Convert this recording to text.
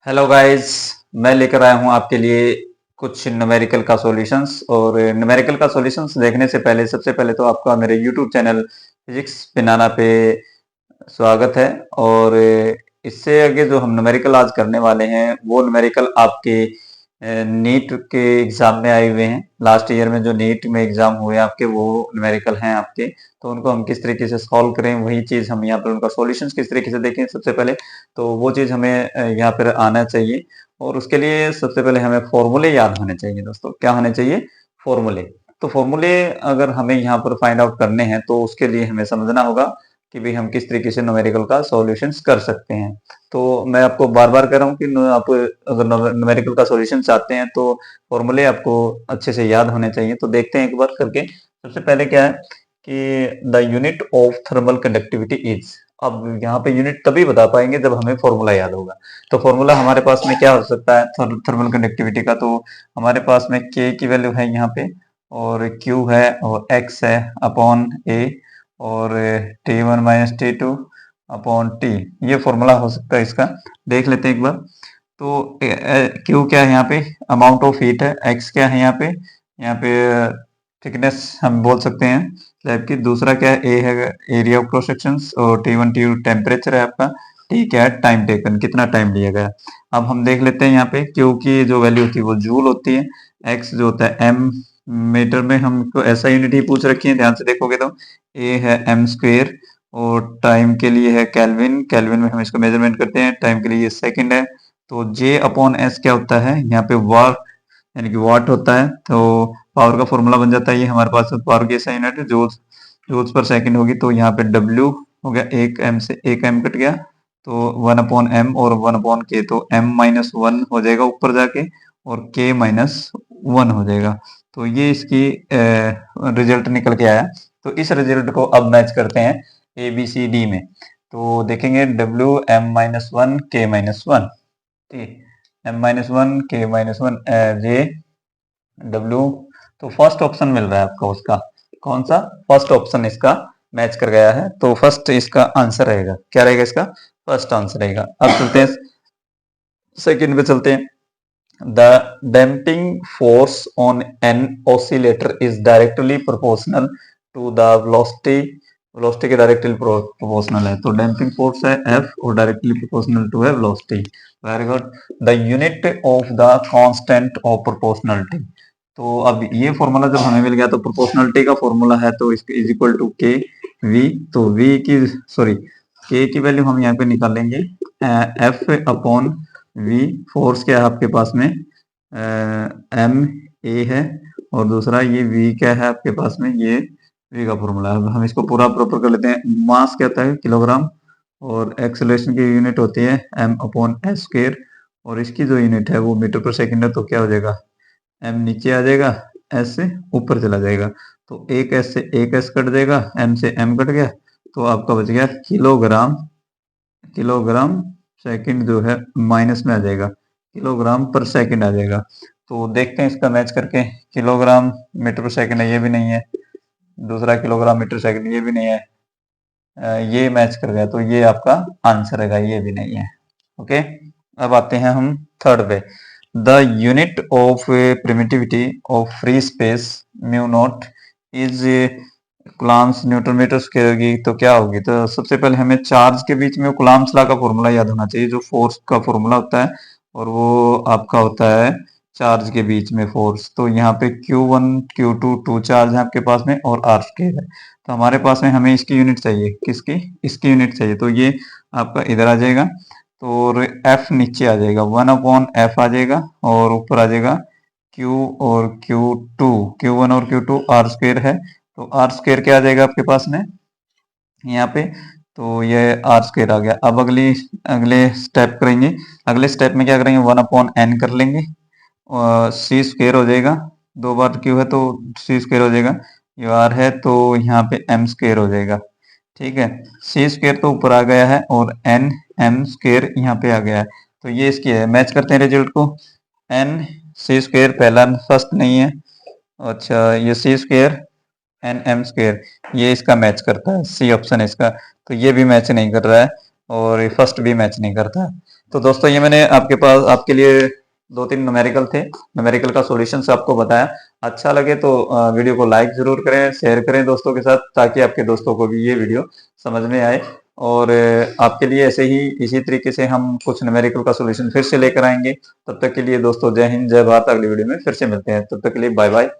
Hello guys. मैं लेकर आया हूं आपके लिए कुछ न्यूमेरिकल का सॉल्यूशंस। और न्यूमेरिकल का सॉल्यूशंस देखने से पहले सबसे पहले तो आपका मेरे यूट्यूब चैनल फिजिक्स पिनाना पे स्वागत है। और इससे आगे जो हम न्यूमेरिकल आज करने वाले हैं वो न्यूमेरिकल आपके नीट के एग्जाम में आए हुए हैं। लास्ट ईयर में जो नीट में एग्जाम हुए आपके वो न्यूमेरिकल हैं आपके, तो उनको हम किस तरीके से सॉल्व करें वही चीज हम यहाँ पर उनका सॉल्यूशंस किस तरीके से देखें सबसे पहले। तो वो चीज हमें यहाँ पर आना चाहिए। और उसके लिए सबसे पहले हमें फॉर्मूले याद होने चाहिए। दोस्तों क्या होने चाहिए? फॉर्मूले। तो फॉर्मूले अगर हमें यहाँ पर फाइंड आउट करने हैं तो उसके लिए हमें समझना होगा कि भाई हम किस तरीके से न्यूमेरिकल का सॉल्यूशंस कर सकते हैं। तो मैं आपको बार बार कह रहा हूँ कि आप अगर न्यूमेरिकल का सॉल्यूशन चाहते हैं तो फॉर्मूले आपको अच्छे से याद होने चाहिए। तो देखते हैं एक बार करके। सबसे पहले क्या है कि the unit of thermal conductivity is. अब यहाँ पे यूनिट तभी बता पाएंगे जब हमें फॉर्मूला याद होगा। तो फॉर्मूला हमारे पास में क्या हो सकता है थर्मल कंडक्टिविटी का? तो हमारे पास में के की वैल्यू है यहाँ पे, और क्यू है, और एक्स है अपॉन ए, और T1 - T2 अपॉन टी। ये फॉर्मूला हो सकता है इसका। देख लेते हैं एक बार। तो क्यू क्या है यहाँ पे? अमाउंट ऑफ हीट है। एक्स क्या है यहाँ पे? यहाँ पे थिकनेस हम बोल सकते हैं स्लैब की। दूसरा क्या है? ए है एरिया ऑफ क्रॉस सेक्शन, और T1 T2 टेम्परेचर है आपका। टी क्या है? टाइम टेकन, कितना टाइम लिया गया। अब हम देख लेते हैं यहाँ पे क्यू की जो वैल्यू होती है वो जूल होती है। एक्स जो होता है एम मीटर में, हमको ऐसा यूनिट ही पूछ रखी है, ध्यान से देखोगे तो। ए है एम स्क्वेयर, और टाइम के लिए है केल्विन। केल्विन में हम इसको मेजरमेंट करते हैं। टाइम के लिए सेकंड है। तो जे अपॉन एस क्या होता है यहाँ पे? वार यानी कि वाट होता है। तो पावर का फॉर्मूला बन जाता है ये हमारे पास। पावर की ऐसा unit joules joules per second होगी। तो यहाँ पे डब्ल्यू हो गया, एक एम से एक एम कट गया, तो 1/m और 1/k। तो m-1 हो जाएगा ऊपर जाके, और k-1 हो जाएगा। तो ये इसकी रिजल्ट निकल के आया। तो इस रिजल्ट को अब मैच करते हैं ए बी सी डी में। तो देखेंगे W m-1 k-1, ठीक, m-1 k-1 जे डब्ल्यू। तो फर्स्ट ऑप्शन मिल रहा है आपको उसका। कौन सा? फर्स्ट ऑप्शन इसका मैच कर गया है। तो फर्स्ट इसका आंसर रहेगा। क्या रहेगा इसका? फर्स्ट आंसर रहेगा। अब चलते हैं सेकंड पे चलते हैं। The damping force on an oscillator is directly proportional to the velocity। velocity के डायरेक्टली प्रोपोर्शनल है। तो डैम्पिंग फोर्स है F, और डायरेक्टली प्रोपोर्शनल टू है velocity. Very good. The unit of the constant of proportionality. तो अब ये formula जब हमें मिल गया, तो प्रोपोर्शनलिटी का फॉर्मूला है तो इसके इज इक्वल टू के वी। तो वी की सॉरी के की वैल्यू हम यहाँ पे निकालेंगे एफ अपॉन वी। फोर्स क्या है आपके पास में? एम ए है, और दूसरा ये वी क्या है आपके पास में? ये वी का फॉर्मूला है। हम इसको पूरा प्रॉपर कर लेते हैं। मास क्या होता है? किलोग्राम। और एक्सेलरेशन की यूनिट होती है एम अपॉन एस स्क्वायर, और इसकी जो यूनिट है वो मीटर पर सेकंड है। तो क्या हो जाएगा? एम नीचे आ जाएगा, एस से ऊपर चला जाएगा। तो एक एस से एक एस कट जाएगा, एम से एम कट गया, तो आपका बच गया किलोग्राम। किलोग्राम सेकंड जो है माइनस में आ जाएगा, किलोग्राम पर सेकंड आ जाएगा। तो देखते हैं इसका मैच करके। किलोग्राम मीटर पर सेकंड है, ये भी नहीं है। दूसरा किलोग्राम मीटर सेकंड, ये भी नहीं है। ये मैच कर गया, तो ये आपका आंसर रहेगा, ये भी नहीं है। ओके, अब आते हैं हम थर्ड पे। The unit of permittivity of free space mu naught is coulombs newton metre square होगी। तो क्या होगी? तो सबसे पहले हमें चार्ज के बीच में कुलाम्स लॉ का फॉर्मूला याद होना चाहिए, जो फोर्स का फॉर्मूला होता है, और वो आपका होता है चार्ज के बीच में फोर्स। तो यहाँ पे Q1 Q2 टू चार्ज है आपके पास में, और R स्क्वायर है। तो हमारे पास में हमें इसकी यूनिट चाहिए। किसकी? इसकी यूनिट चाहिए। तो ये आपका इधर आ जाएगा, तो F नीचे आ जाएगा, 1/F आ जाएगा, और ऊपर आ जाएगा Q और Q2। Q1 और Q2 R स्क्वायर है। तो R स्क्वायर क्या आ जाएगा आपके पास में यहाँ पे? तो ये R स्क्वायर आ गया। अब अगले स्टेप करेंगे। अगले स्टेप में क्या करेंगे? 1/n कर लेंगे, सी स्क्वायर हो जाएगा। दो बार क्यू है तो सी स्क्वायर हो जाएगा। यू आर है तो यहाँ पे एम स्क्वायर हो जाएगा। ठीक है, सी स्क्वायर तो ऊपर आ गया है, और एन एम स्क्वायर यहाँ पे आ गया है। तो ये इसकी है। मैच करते हैं रिजल्ट को। एन सी स्क्वायर पहला फर्स्ट नहीं है। अच्छा, ये सी स्क्वायर एन एम स्क्वायर, ये इसका मैच करता है। सी ऑप्शन है इसका। तो ये भी मैच नहीं कर रहा है, और फर्स्ट भी मैच नहीं करता है। तो दोस्तों ये मैंने आपके पास आपके लिए 2-3 न्यूमेरिकल थे, न्यूमेरिकल का सॉल्यूशंस आपको बताया। अच्छा लगे तो वीडियो को लाइक ज़रूर करें, शेयर करें दोस्तों के साथ, ताकि आपके दोस्तों को भी ये वीडियो समझ में आए। और आपके लिए ऐसे ही इसी तरीके से हम कुछ न्यूमेरिकल का सॉल्यूशन फिर से लेकर आएँगे। तब तक के लिए दोस्तों जय हिंद, जय भारत। अगली वीडियो में फिर से मिलते हैं। तब तक के लिए बाय बाय।